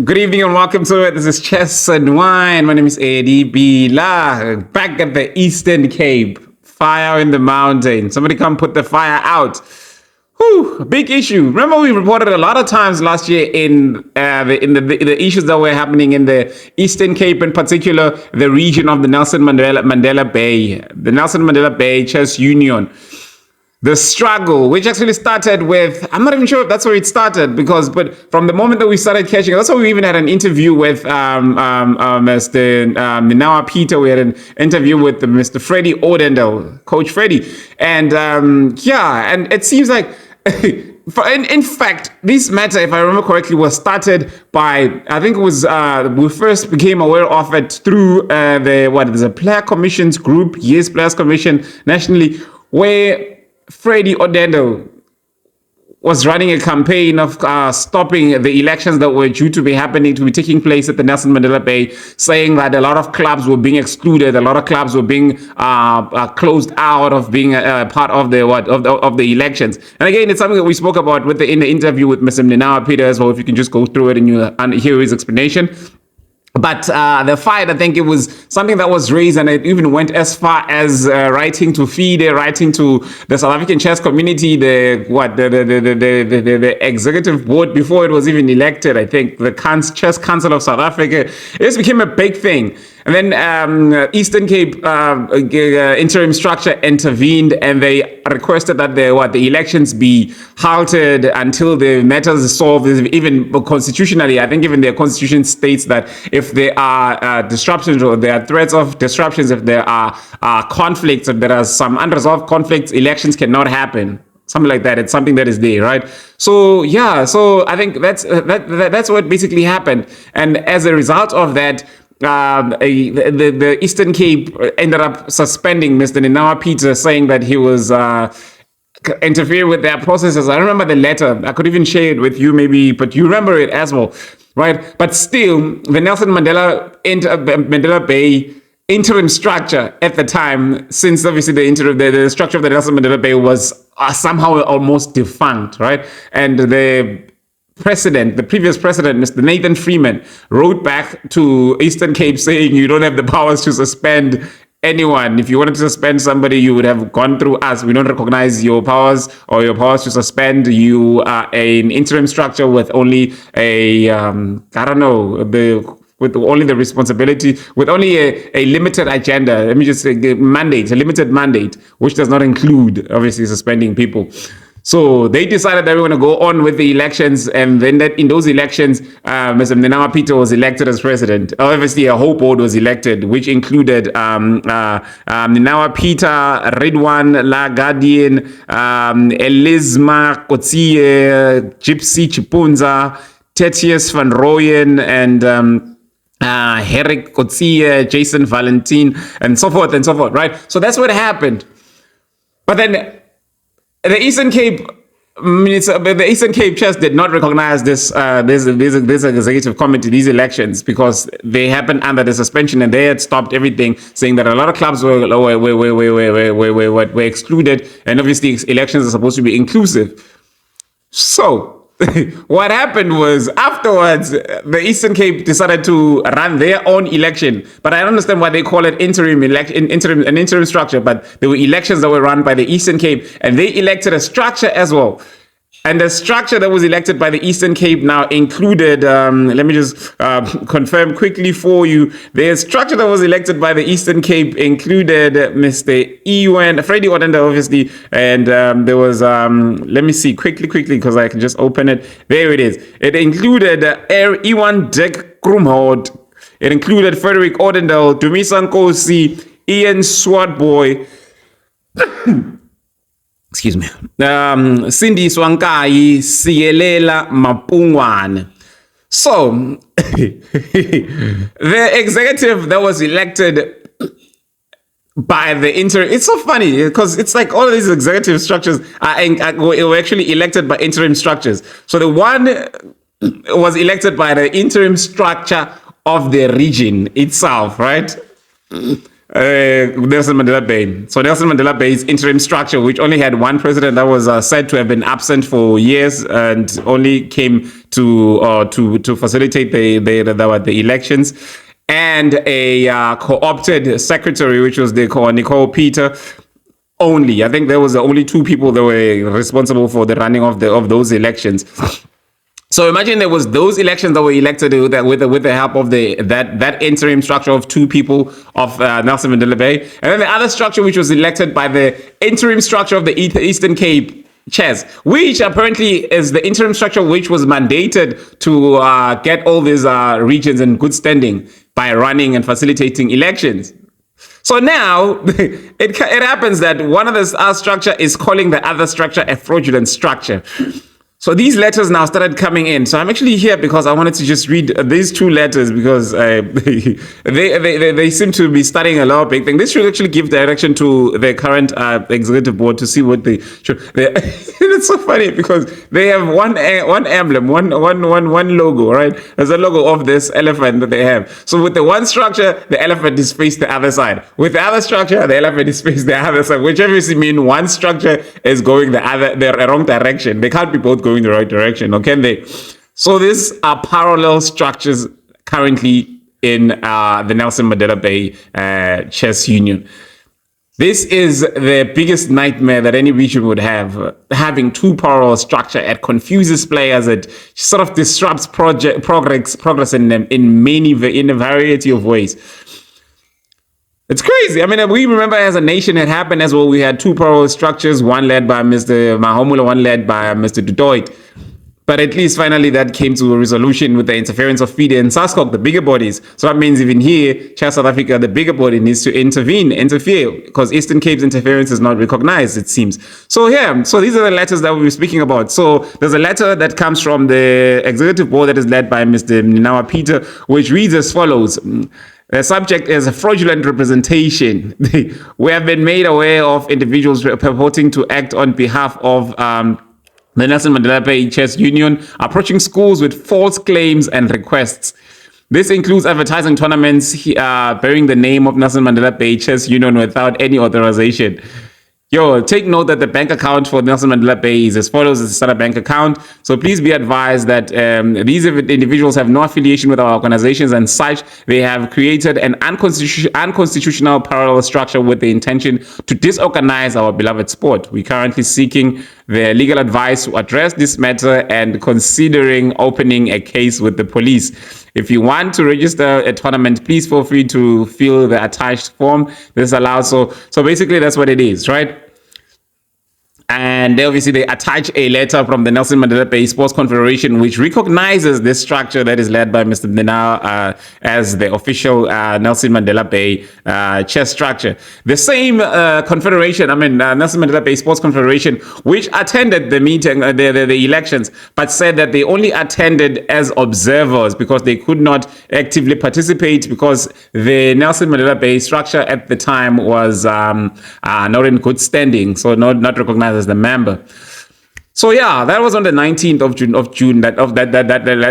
Good evening and welcome to it. This is Chess and Wine. My name is Eddie Bila. Back at the Eastern Cape. Fire in the mountain. Somebody come put the fire out. Whew, big issue. Remember we reported a lot of times last year in the issues that were happening in the Eastern Cape, in particular, the region of the Nelson Mandela Bay. The Nelson Mandela Bay Chess Union. The struggle, which actually started with, I'm not even sure if that's where it started, but from the moment that we started catching, that's why we even had an interview with Mr. Minawa Peter. We had an interview with Mr. Freddie Odendel, Coach Freddie. And and it seems like, in fact, this matter, if I remember correctly, was started by, I think it was, we first became aware of it through there's a player commissions group, yes, Players Commission nationally, where Freddie Odendel was running a campaign of stopping the elections that were due to be taking place at the Nelson Mandela Bay, saying that a lot of clubs were being excluded, a lot of clubs were being closed out of being part of the elections. And again, it's something that we spoke about in the interview with Mr. Minawa Peter as well. If you can just go through it and you hear his explanation. But the fight, I think it was something that was raised, and it even went as far as writing to FIDE, writing to the South African chess community, the executive board before it was even elected. I think the Chess Council of South Africa. It just became a big thing. And then Eastern Cape interim structure intervened, and they requested that the elections be halted until the matters is solved. Even constitutionally, I think even their constitution states that if there are disruptions or there are threats of disruptions, if there are conflicts, if there are some unresolved conflicts, elections cannot happen. Something like that. It's something that is there, right? So I think that's what basically happened, and as a result of that, the Eastern Cape ended up suspending Mr. Minawa Peter, saying that he was interfering with their processes. I remember the letter. I could even share it with you maybe, but you remember it as well, right? But still, the Nelson Mandela Bay interim structure at the time, since obviously the structure of the Nelson Mandela Bay was somehow almost defunct, right? And the previous president, Mr. Nathan Freeman, wrote back to Eastern Cape saying you don't have the powers to suspend anyone. If you wanted to suspend somebody, you would have gone through us. We don't recognize your powers or your powers to suspend. You are an interim structure with only with only the responsibility, with only a limited agenda. Let me just say a limited mandate, which does not include obviously suspending people. So they decided they were going to go on with the elections, and then in those elections, Mr. Minawa Peter was elected as president. Obviously, a whole board was elected, which included Minawa Peter, Ridwan La Guardian, Elisma Kotsie, Gypsy Chipunza, Tetius van Rooyen, and Herrick Kotsie, Jason Valentin, and so forth, right? So that's what happened. But then the Eastern Cape Chess did not recognize this executive committee, these elections, because they happened under the suspension, and they had stopped everything, saying that a lot of clubs were excluded, and obviously elections are supposed to be inclusive. So what happened was, afterwards, the Eastern Cape decided to run their own election. But I don't understand why they call it an interim structure. But there were elections that were run by the Eastern Cape, and they elected a structure as well. And the structure that was elected by the Eastern Cape now included, let me just confirm quickly for you. The structure that was elected by the Eastern Cape included Mr. Freddie Odendel, obviously, and there was, let me see quickly, because I can just open it. There it is. It included Ewan Dick Krumhout. It included Frederick Odendel, Dumisa Nkosi, Ian Swartboy, excuse me, Cindy Swankai, Sielela Mapungwane. So, the executive that was elected by the interim, it's so funny because it's like all of these executive structures were actually elected by interim structures. So the one was elected by the interim structure of the region itself, right? Nelson Mandela Bay. So Nelson Mandela Bay's interim structure, which only had one president that was said to have been absent for years and only came to facilitate the elections, and a co-opted secretary, which was Nicole Peter. Only, I think there was only 2 people that were responsible for the running of those elections. So imagine there was those elections that were elected with the help of that interim structure of 2 people of Nelson Mandela Bay, and then the other structure which was elected by the interim structure of the Eastern Cape Chess, which apparently is the interim structure which was mandated to get all these regions in good standing by running and facilitating elections. So now it happens that one of the structure is calling the other structure a fraudulent structure. So these letters now started coming in. So I'm actually here because I wanted to just read these 2 letters because they seem to be studying a lot of big things. This should actually give direction to the current executive board to see what they should. It's so funny because they have one emblem, one logo, right? There's a logo of this elephant that they have. So with the one structure, the elephant is faced the other side. With the other structure, the elephant is faced the other side, which obviously means one structure is going the wrong direction. They can't be both going the right direction, or can they? So these are parallel structures currently in the Nelson Mandela Bay Chess Union. This is the biggest nightmare that any region would have, having 2 parallel structure. It confuses players. It sort of disrupts progress in a variety of ways. It's crazy. I mean, we remember as a nation it happened as well. We had 2 parallel structures, one led by Mr. Mahomula, one led by Mr. Du Toit. But at least finally that came to a resolution with the interference of FIDE and SASCOC, the bigger bodies. So that means even here, Chess South Africa, the bigger body needs to interfere, because Eastern Cape's interference is not recognized, it seems. So so these are the letters that we'll be speaking about. So there's a letter that comes from the executive board that is led by Mr. Ninawa Peter, which reads as follows. The subject is fraudulent representation. We have been made aware of individuals purporting to act on behalf of the Nelson Mandela Bay Chess Union approaching schools with false claims and requests. This includes advertising tournaments bearing the name of Nelson Mandela Bay Chess Union without any authorization. Take note that the bank account for Nelson Mandela Bay is as follows: it's a Standard Bank account. So please be advised that these individuals have no affiliation with our organizations, and such they have created an unconstitutional parallel structure with the intention to disorganize our beloved sport. We're currently seeking their legal advice to address this matter and considering opening a case with the police. If you want to register a tournament, please feel free to fill the attached form. This allows, so basically that's what it is, right? And obviously they attach a letter from the Nelson Mandela Bay Sports Confederation, which recognizes this structure that is led by Mr. Mninawa as the official Nelson Mandela Bay chess structure. The same confederation, Nelson Mandela Bay Sports Confederation, which attended the meeting, the elections, but said that they only attended as observers because they could not actively participate because the Nelson Mandela Bay structure at the time was not in good standing, so not recognized as the member. So that was on the 19th of June that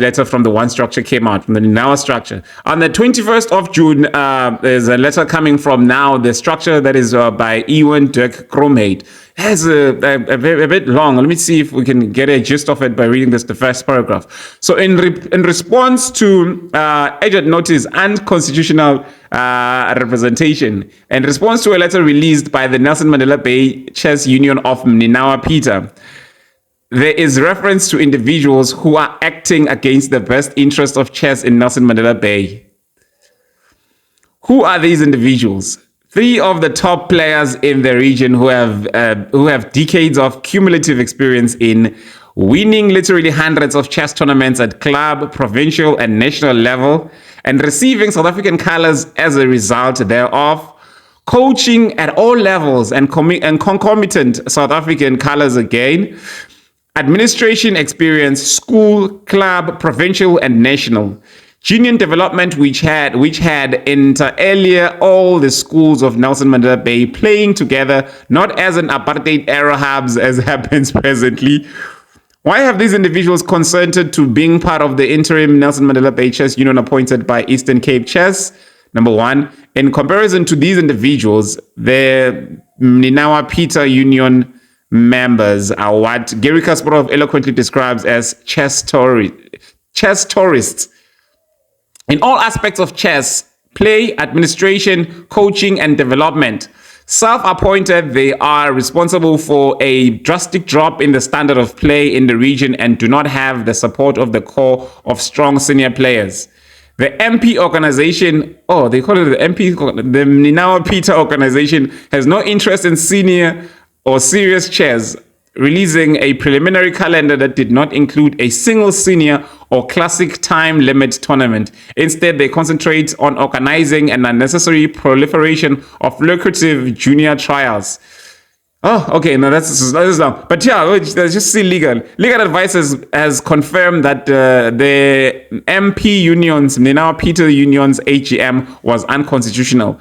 letter from the one structure came out, from the Ninawa structure. On the 21st of June, there's a letter coming from now the structure that is by Ewan Dirk Kromheid. It's a bit long. Let me see if we can get a gist of it by reading the first paragraph. So in response to agent notice and constitutional representation, in response to a letter released by the Nelson Mandela Bay Chess Union of Ninawa Peter, there is reference to individuals who are acting against the best interest of chess in Nelson Mandela Bay. Who are these individuals? 3 of the top players in the region who have decades of cumulative experience in winning literally hundreds of chess tournaments at club, provincial, and national level, and receiving South African colors as a result thereof, coaching at all levels and concomitant South African colors again, administration experience, school, club, provincial, and national. Union development, which had inter alia all the schools of Nelson Mandela Bay playing together, not as an apartheid era hubs as happens presently. Why have these individuals consented to being part of the interim Nelson Mandela Bay Chess Union appointed by Eastern Cape Chess? Number 1, in comparison to these individuals, the Ninawa Peter Union members are what Gary Kasparov eloquently describes as chess chess tourists. In all aspects of chess, play, administration, coaching, and development, self-appointed, they are responsible for a drastic drop in the standard of play in the region and do not have the support of the core of strong senior players. The MP organization, they call it the MP, the Ninawa Peter organization, has no interest in senior or serious chess, releasing a preliminary calendar that did not include a single senior or classic time limit tournament. Instead, they concentrate on organizing an unnecessary proliferation of lucrative junior trials. Oh, okay, no, that's long. But yeah, let's just see legal. Legal advice has confirmed that the MP unions, Ninawa Peter Union's AGM was unconstitutional.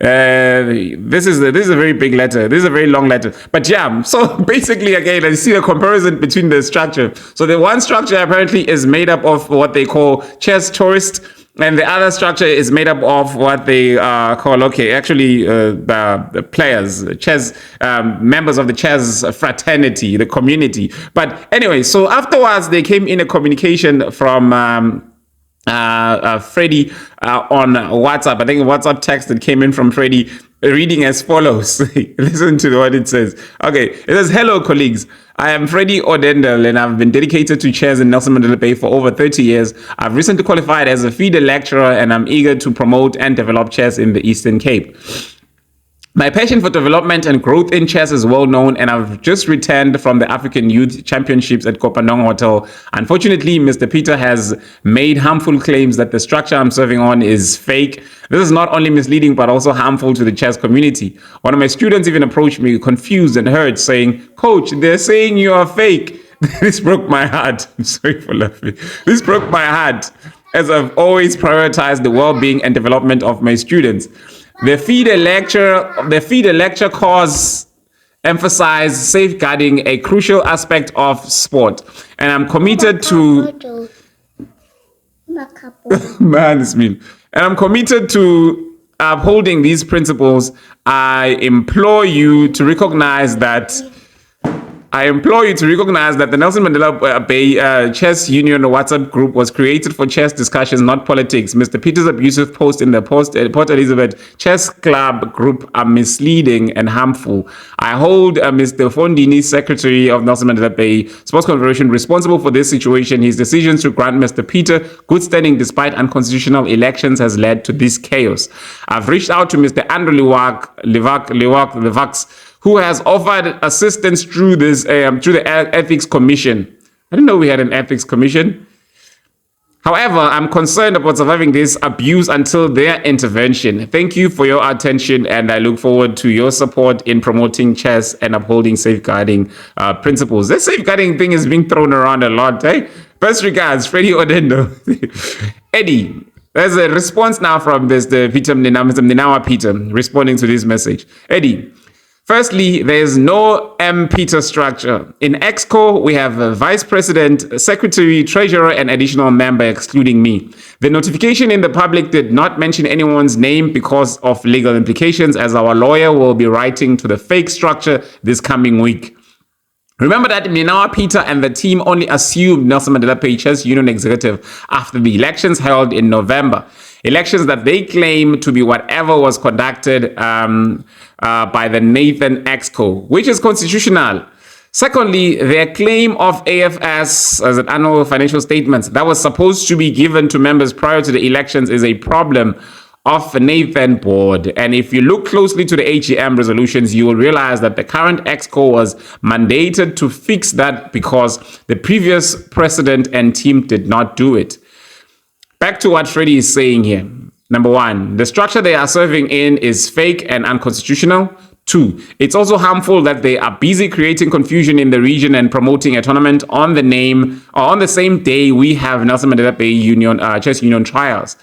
This is a very big letter. This is a very long letter. But yeah, so basically, again, I see a comparison between the structure. So the one structure apparently is made up of what they call chess tourists, and the other structure is made up of what they call, the players, chess, members of the chess fraternity, the community. But anyway, so afterwards, they came in a communication from Freddie on WhatsApp. I think a WhatsApp text that came in from Freddie reading as follows. Listen to what it says. Okay, it says, "Hello colleagues, I am Freddie Odendel and I've been dedicated to chess in Nelson Mandela Bay for over 30 years. I've recently qualified as a feeder lecturer and I'm eager to promote and develop chess in the Eastern Cape. My passion for development and growth in chess is well known, and I've just returned from the African Youth Championships at Kopanong Hotel. Unfortunately, Mr. Peter has made harmful claims that the structure I'm serving on is fake. This is not only misleading, but also harmful to the chess community. One of my students even approached me confused and hurt, saying, 'Coach, they're saying you are fake.' This broke my heart. I'm sorry for laughing. This broke my heart, as I've always prioritized the well-being and development of my students. The feeder lecture course emphasize safeguarding a crucial aspect of sport, and I'm committed to upholding these principles. I implore you to recognize that the Nelson Mandela Bay Chess Union WhatsApp group was created for chess discussions, not politics. Mr. Peter's abusive post in the Port Elizabeth Chess Club group are misleading and harmful. I hold Mr. Fondini, Secretary of Nelson Mandela Bay Sports Confederation, responsible for this situation. His decisions to grant Mr. Peter good standing despite unconstitutional elections has led to this chaos. I've reached out to Mr. Andrew Levax, who has offered assistance through the Ethics Commission. I didn't know we had an Ethics Commission. However, I'm concerned about surviving this abuse until their intervention. Thank you for your attention, and I look forward to your support in promoting chess and upholding safeguarding principles." This safeguarding thing is being thrown around a lot, eh? Best regards, Freddie Odendo. Eddie, there's a response now from the Mr. Ninawa Peter, responding to this message. Eddie, firstly, there's no Peter structure. In EXCO, we have a vice president, secretary, treasurer, and additional member, excluding me. The notification in the public did not mention anyone's name because of legal implications, as our lawyer will be writing to the fake structure this coming week. Remember that Ninawa Peter and the team only assumed Nelson Mandela Bay Chess Union executive after the elections held in November. Elections that they claim to be whatever was conducted by the Nathan Exco, which is constitutional. Secondly, their claim of AFS as an annual financial statements that was supposed to be given to members prior to the elections is a problem of the Nathan board. And if you look closely to the AGM resolutions, you will realize that the current Exco was mandated to fix that because the previous president and team did not do it. Back to what Freddie is saying here. Number one, the structure they are serving in is fake and unconstitutional. Two, it's also harmful that they are busy creating confusion in the region and promoting a tournament on the same day we have Nelson Mandela Bay Union Chess Union trials.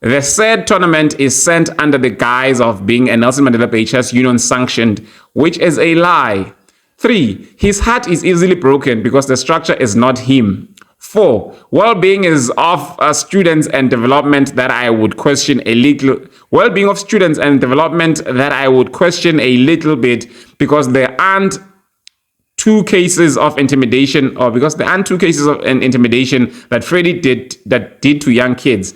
The said tournament is sent under the guise of being a Nelson Mandela Bay Chess Union sanctioned, which is a lie. 3, his heart is easily broken because the structure is not him. 4, well-being is of students and development that I would question a little. Well-being of students and development that I would question a little bit because there aren't two cases of intimidation, or because there aren't two cases of intimidation that Freddie did to young kids.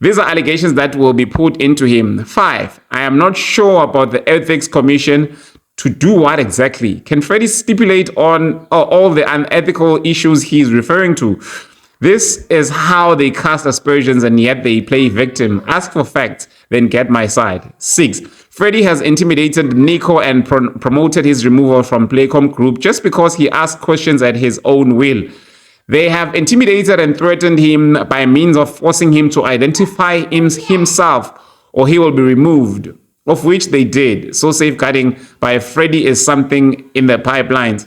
These are allegations that will be put into him. 5, I am not sure about the Ethics Commission to do what exactly. Can Freddie stipulate on all the unethical issues he's referring to? This is how they cast aspersions and yet they play victim. Ask for facts, then get my side. 6, Freddie has intimidated Nico and promoted his removal from Playcom Group just because he asked questions at his own will. They have intimidated and threatened him by means of forcing him to identify himself or he will be removed, of which they did. So safeguarding by Freddie is something in the pipelines.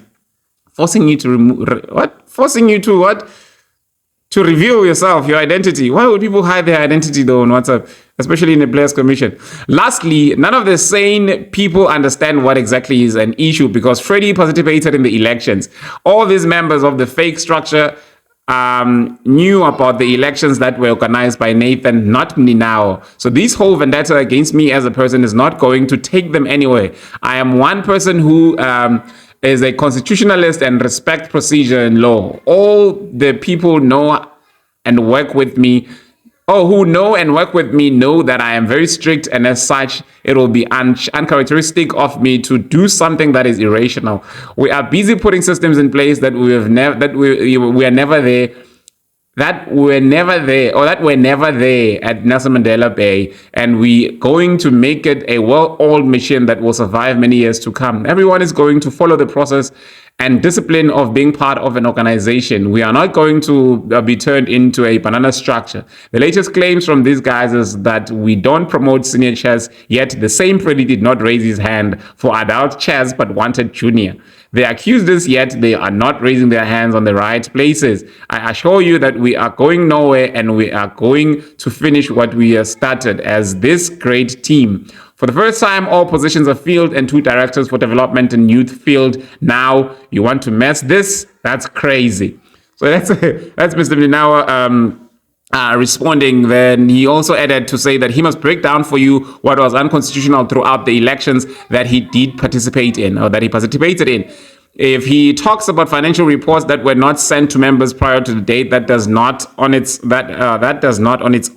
Forcing you to remove what? Forcing you to what? To reveal yourself, your identity. Why would people hide their identity though on WhatsApp, especially in the Players Commission? Lastly, none of the sane people understand what exactly is an issue because Freddie participated in the elections. All these members of the fake structure knew about the elections that were organized by Nathan, not me now. So this whole vendetta against me as a person is not going to take them anywhere. I am one person who is a constitutionalist and respect procedure and law. All the people know and work with me, who know and work with me know that I am very strict, and as such, it will be uncharacteristic of me to do something that is irrational. We are busy putting systems in place that we are never there. That were never there at Nelson Mandela Bay, and we going to make it a well-oiled machine that will survive many years to come. Everyone is going to follow the process and discipline of being part of an organization. We are not going to be turned into a banana structure. The latest claims from these guys is that we don't promote senior chess, yet the same Freddie did not raise his hand for adult chess but wanted junior. They accuse us, yet they are not raising their hands on the right places. I assure you that we are going nowhere and we are going to finish what we have started as this great team. For the first time, all positions are filled and 2 directors for development and youth filled. Now, you want to mess this? That's crazy. So that's Mr. Mlinawa responding. Then he also added to say that he must break down for you what was unconstitutional throughout the elections that he did participate in, or that he participated in. If he talks about financial reports that were not sent to members prior to the date, that does not on its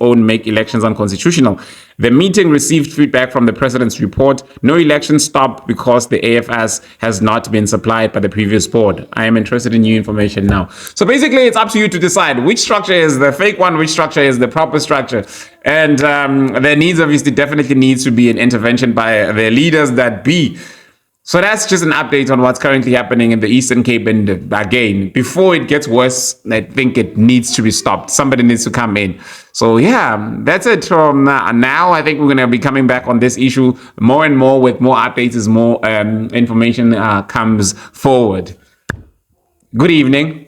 own make elections unconstitutional. The meeting received feedback from the president's report. No election stopped because the AFS has not been supplied by the previous board. I am interested in new information now. So basically, it's up to you to decide which structure is the fake one, which structure is the proper structure. And there definitely needs to be an intervention by the leaders that be. So that's just an update on what's currently happening in the Eastern Cape. And again, before it gets worse, I think it needs to be stopped. Somebody needs to come in. So yeah, that's it from now. I think we're going to be coming back on this issue more and more with more updates as more information comes forward. Good evening.